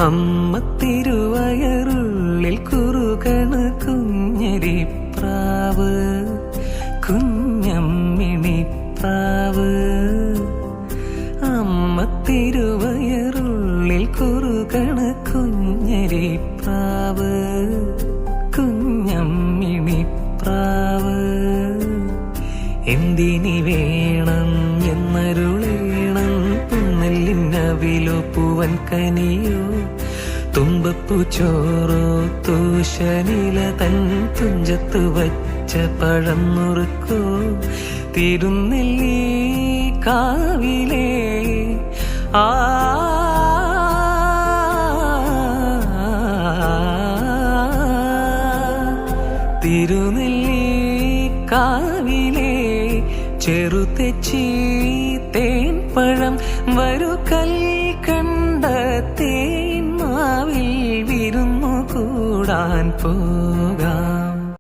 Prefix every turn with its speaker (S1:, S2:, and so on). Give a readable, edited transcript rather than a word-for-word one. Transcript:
S1: അമ്മ തിരുവയറുള്ളിൽ കുറുകണ കുഞ്ഞരിപ്രാവ്, കുഞ്ഞമ്മിണിപ്രാവ്. അമ്മ തിരുവയറുള്ളിൽ കുറുകണ കുഞ്ഞരിപ്രാവ്, കുഞ്ഞമ്മിണിപ്രാവ്. എന്തിനി വേണം എന്നരുളേണം, പുന്നല്ലിനവിലോ പൂവൻ കനിയോ, തുമ്പപ്പൂ ചോറോ തൂശനില തൻ തുഞ്ചത്ത് വച്ച പഴം നുറുക്കോ, തിരുനെല്ലി കാവിലേ ആ തിരുനെല്ലി കാവിലേ ചെറുതെച്ചി തേൻ പഴം വരു കൽക്കണ്ട തേൻ മാവിൽ വിരുന്നു കൂടാൻ പോക